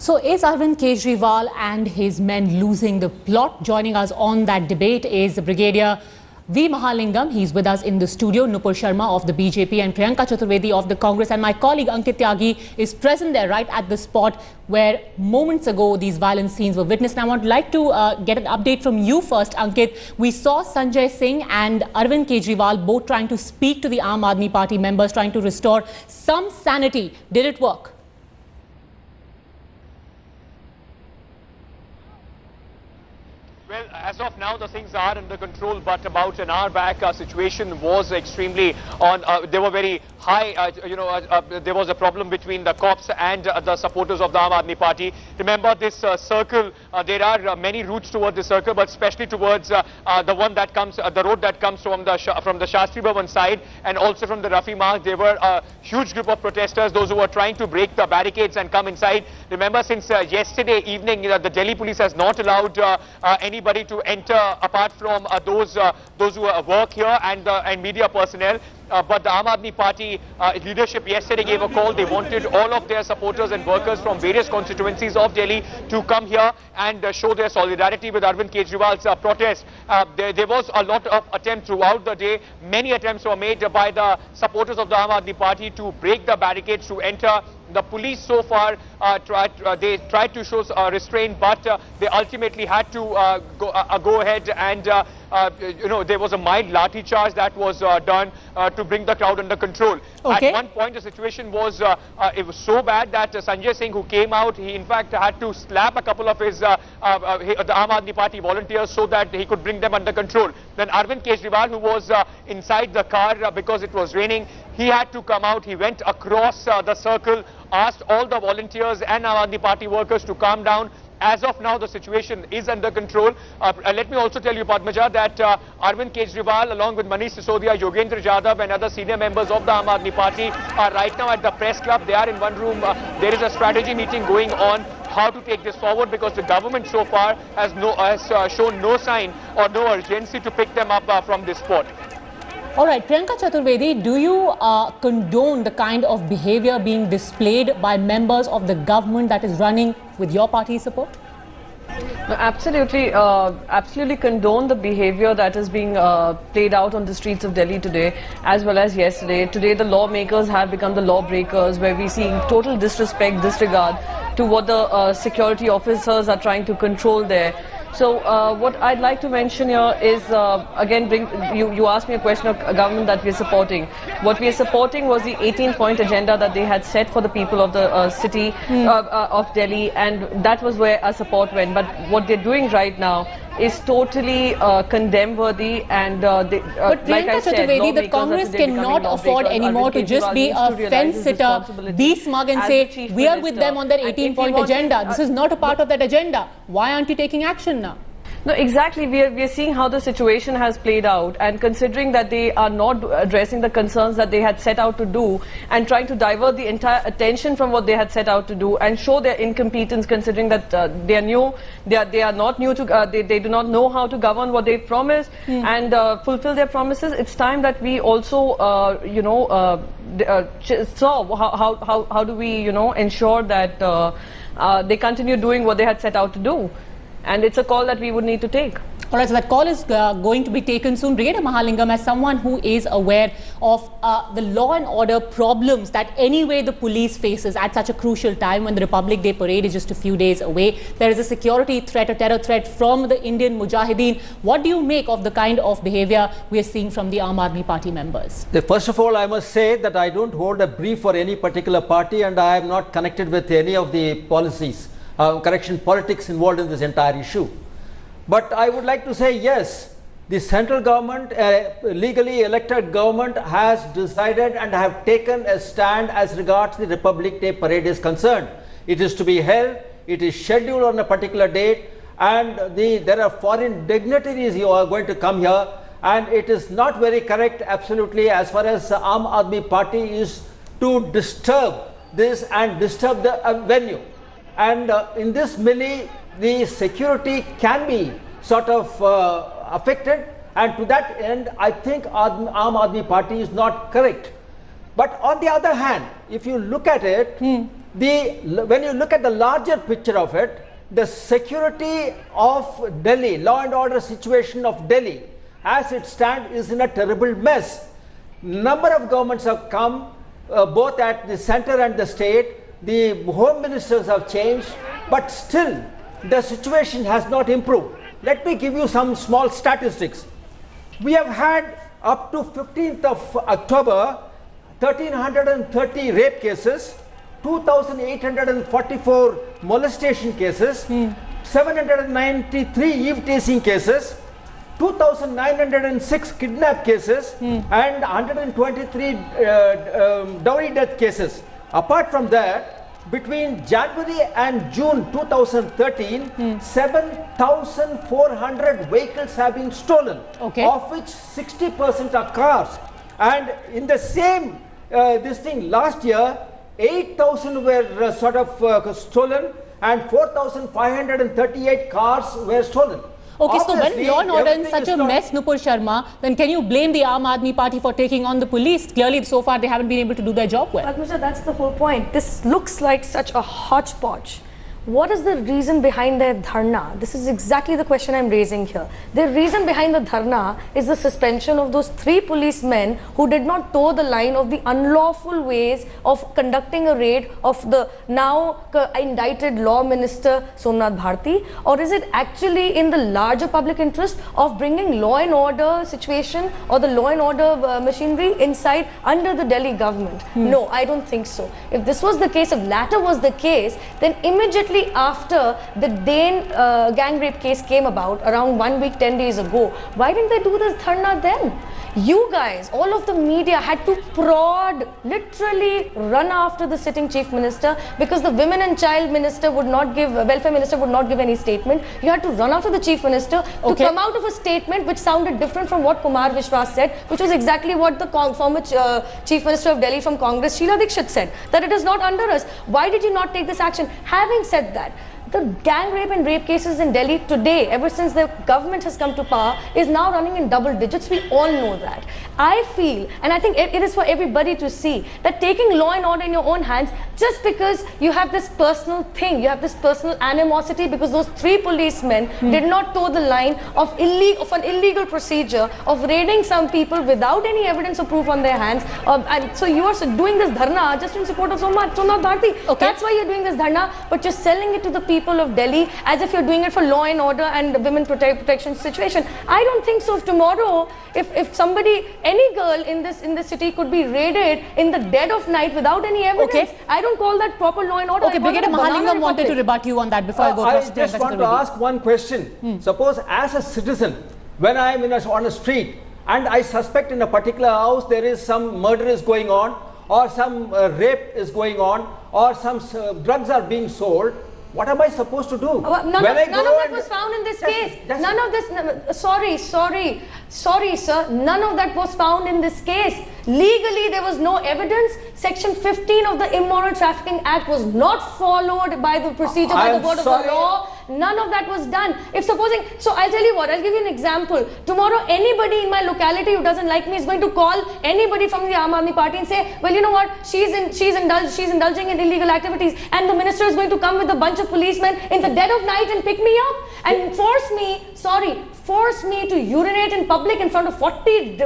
So is Arvind Kejriwal and his men losing the plot? Joining us on that debate is Brigadier V. Mahalingam. He's with us in the studio. Nupur Sharma of the BJP and Priyanka Chaturvedi of the Congress. And my colleague Ankit Tyagi is present there right at the spot where moments ago these violent scenes were witnessed. And I would like to get an update from you first, Ankit. We saw Sanjay Singh and Arvind Kejriwal both trying to speak to the Aam Aadmi Party members, trying to restore some sanity. Did it work? Well, as of now, the things are under control, but about an hour back, situation was extremely on. They were very high. There was a problem between the cops and the supporters of the Aam Aadmi Party. Remember this circle. There are many routes towards the circle, but especially towards the one that comes, the road that comes from the Shastri Bhavan side and also from the Rafi Marg. There were a huge group of protesters, those who were trying to break the barricades and come inside. Remember, since yesterday evening, the Delhi police has not allowed anybody to enter apart from those who work here and media personnel. But the Aam Aadmi Party leadership yesterday gave a call. They wanted all of their supporters and workers from various constituencies of Delhi to come here and show their solidarity with Arvind Kejriwal's protest. There was a lot of attempts throughout the day. Many attempts were made by the supporters of the Aam Aadmi Party to break the barricades, to enter. The police so far tried to show restraint, but they ultimately had to go ahead and there was a mild lathi charge that was done to bring the crowd under control. Okay. At one point, the situation was it was so bad that Sanjay Singh, who came out, he in fact had to slap a couple of his the Aam Aadmi Party volunteers so that he could bring them under control. Then Arvind Kejriwal, who was inside the car because it was raining, he had to come out. He went across the circle, asked all the volunteers and Aam Aadmi Party workers to calm down. As of now, the situation is under control. Let me also tell you, Padmaja, that Arvind Kejriwal, along with Manish Sisodia, Yogendra Jadhav and other senior members of the Aam Aadmi Party are right now at the press club. They are in one room. There is a strategy meeting going on how to take this forward, because the government so far has shown no sign or no urgency to pick them up from this spot. All right, Priyanka Chaturvedi, do you condone the kind of behavior being displayed by members of the government that is running with your party's support? No, absolutely, absolutely condone the behavior that is being played out on the streets of Delhi today, as well as yesterday. Today, the lawmakers have become the lawbreakers, where we see total disrespect, disregard to what the security officers are trying to control there. So what I'd like to mention here is, again, you asked me a question of a government that we are supporting. What we are supporting was the 18-point agenda that they had set for the people of the city of Delhi, and that was where our support went. But what they're doing right now is totally condemn-worthy, and but like I said, the Congress cannot afford anymore to just be a fence-sitter, be smug and say, we are with them on that 18-point agenda. This is not a part of that agenda. Why aren't you taking action now? No, exactly. We are seeing how the situation has played out, and considering that they are not addressing the concerns that they had set out to do, and trying to divert the entire attention from what they had set out to do, and show their incompetence, considering that they are new, they are not new to, they do not know how to govern what they promised and fulfill their promises. It's time that we also, saw how do we, ensure that they continue doing what they had set out to do. And it's a call that we would need to take. All right, so that call is going to be taken soon. Brigadier Mahalingam, as someone who is aware of the law and order problems that anyway the police faces at such a crucial time when the Republic Day parade is just a few days away, there is a security threat, a terror threat from the Indian Mujahideen. What do you make of the kind of behavior we are seeing from the Aam Aadmi Party members? First of all, I must say that I don't hold a brief for any particular party, and I am not connected with any of the policies. Politics involved in this entire issue. But I would like to say, yes, the central government, legally elected government, has decided and have taken a stand as regards the Republic Day parade is concerned. It is to be held, it is scheduled on a particular date, and there are foreign dignitaries who are going to come here, and it is not very correct, absolutely, as far as Aam Aadmi Party is to disturb this and disturb the venue. And in this melee, the security can be sort of affected, and to that end, I think Aam Aadmi Party is not correct. But on the other hand, if you look at it, when you look at the larger picture of it, the security of Delhi, law and order situation of Delhi, as it stands, is in a terrible mess. Number of governments have come, both at the center and the state. The home ministers have changed, but still the situation has not improved. Let me give you some small statistics. We have had up to 15th of October 1330 rape cases, 2844 molestation cases, 793 eve-teasing cases, 2,906 kidnap cases, and 123 dowry death cases. Apart from that, between January and June 2013, 7,400 vehicles have been stolen, of which 60% are cars. And in the same last year, 8,000 were stolen, and 4,538 cars were stolen. Okay, so when Obviously, law and order in everything such a mess, Nupur Sharma, then can you blame the Aam Aadmi Party for taking on the police? Clearly, so far, they haven't been able to do their job well. Padmaja, that's the whole point. This looks like such a hodgepodge. What is the reason behind their dharna? This is exactly the question I'm raising here. The reason behind the dharna is the suspension of those 3 policemen who did not toe the line of the unlawful ways of conducting a raid of the now indicted law minister Somnath Bharti, or is it actually in the larger public interest of bringing law and order situation or the law and order machinery inside under the Delhi government? No, I don't think so. If this was the case, if latter was the case, then immediately after the Dane gang rape case came about around 1 week, 10 days ago, why didn't they do this dharna then? You guys, all of the media had to prod, literally run after the sitting chief minister because the women and child minister would not give, welfare minister would not give any statement. You had to run after the chief minister to come out of a statement which sounded different from what Kumar Vishwas said, which was exactly what the former chief minister of Delhi from Congress, Sheila Dikshit, said, that it is not under us. Why did you not take this action? Having said that, the gang rape and rape cases in Delhi today, ever since the government has come to power, is now running in double digits. We all know that. I feel, and I think it is for everybody to see, that taking law and order in your own hands, just because you have this personal thing, you have this personal animosity because those 3 policemen did not toe the line of an illegal procedure of raiding some people without any evidence or proof on their hands. And so you are doing this dharna just in support of Somnath Bharti. That's why you're doing this dharna, but you're selling it to the people of Delhi as if you're doing it for law and order and women protection situation. I don't think so. If tomorrow, if somebody, any girl in this city could be raided in the dead of night without any evidence, I don't call that proper law and order. Okay, Brigadier Mahalingam wanted to rebut you on that before I go across. I just want to ask one question. Suppose as a citizen, when I am on a street and I suspect in a particular house there is some murder is going on, or some rape is going on, or some drugs are being sold, what am I supposed to do? None of that was found in this case. None of this, sorry sir, none of that was found in this case. Legally, there was no evidence. Section 15 of the Immoral Trafficking Act was not followed by the procedure by the word of the law. None of that was done. If supposing, so I'll tell you what, I'll give you an example. Tomorrow, anybody in my locality who doesn't like me is going to call anybody from the Aam Aadmi Party and say, well, you know what, she's indulging in illegal activities, and the minister is going to come with a bunch of policemen in the dead of night and pick me up and force me to urinate in public in front of 40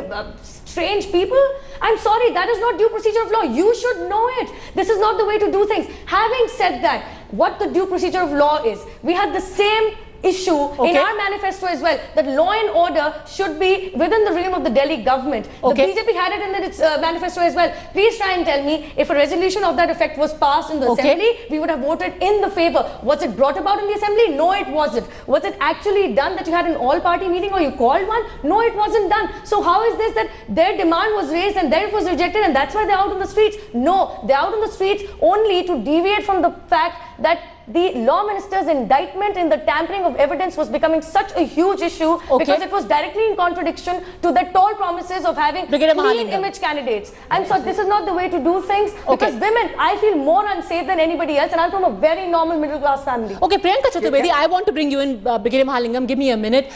strange people. I'm sorry, that is not due procedure of law. You should know it. This is not the way to do things. Having said that, what the due procedure of law is, we had the same issue in our manifesto as well, that law and order should be within the realm of the Delhi government. The BJP had it in its manifesto as well. Please try and tell me, if a resolution of that effect was passed in the assembly, we would have voted in the favor. Was it brought about in the assembly? No, it wasn't. Was it actually done that you had an all-party meeting or you called one? No, it wasn't done. So how is this that their demand was raised and then it was rejected and that's why they're out on the streets? No, they're out on the streets only to deviate from the fact that the law minister's indictment in the tampering of evidence was becoming such a huge issue because it was directly in contradiction to the tall promises of having clean image candidates. And so this is not the way to do things, because women, I feel more unsafe than anybody else, and I'm from a very normal middle class family. Okay, Priyanka Chaturvedi, I want to bring you in, Brigadier Mahalingam, give me a minute.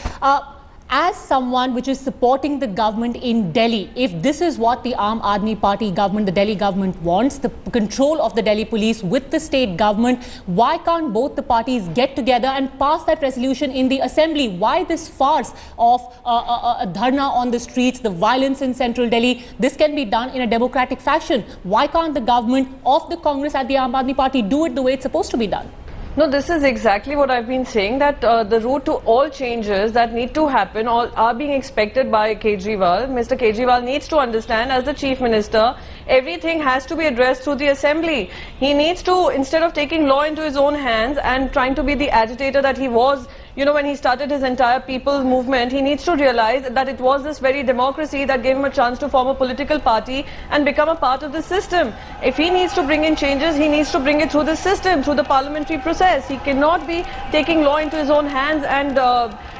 as someone which is supporting the government in Delhi, if this is what the Aam Aadmi Party government, the Delhi government wants, the control of the Delhi police with the state government, why can't both the parties get together and pass that resolution in the assembly? Why this farce of a dharna on the streets, the violence in central Delhi? This can be done in a democratic fashion. Why can't the government of the Congress and the Aam Aadmi Party do it the way it's supposed to be done? No, this is exactly what I've been saying, that the route to all changes that need to happen are being expected by Kejriwal. Mr. Kejriwal needs to understand, as the Chief Minister, everything has to be addressed through the Assembly. He needs to, instead of taking law into his own hands and trying to be the agitator that he was, you know, when he started his entire people's movement, he needs to realize that it was this very democracy that gave him a chance to form a political party and become a part of the system. If he needs to bring in changes, he needs to bring it through the system, through the parliamentary process. He cannot be taking law into his own hands and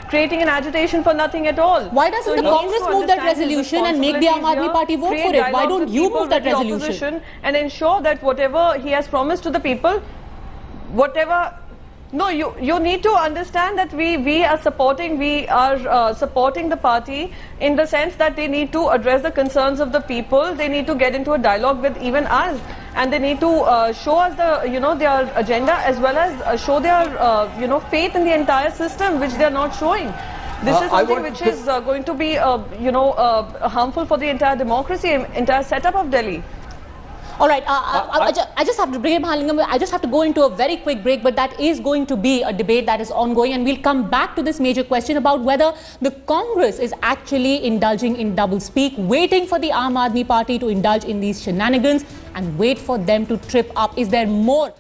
creating an agitation for nothing at all. Why doesn't the Congress move that resolution and make the Aam Aadmi Party vote for it? Why don't you move that resolution? And ensure that whatever he has promised to the people, whatever... No, you need to understand that we are supporting the party in the sense that they need to address the concerns of the people. They need to get into a dialogue with even us, and they need to show us their agenda, as well as show their faith in the entire system, which they are not showing. This is something which is going to be harmful for the entire democracy, entire setup of Delhi. All right, I just have to bring I just have to go into a very quick break, but that is going to be a debate that is ongoing, and we'll come back to this major question about whether the Congress is actually indulging in double-speak, waiting for the Aam Aadmi Party to indulge in these shenanigans and wait for them to trip up. Is there more?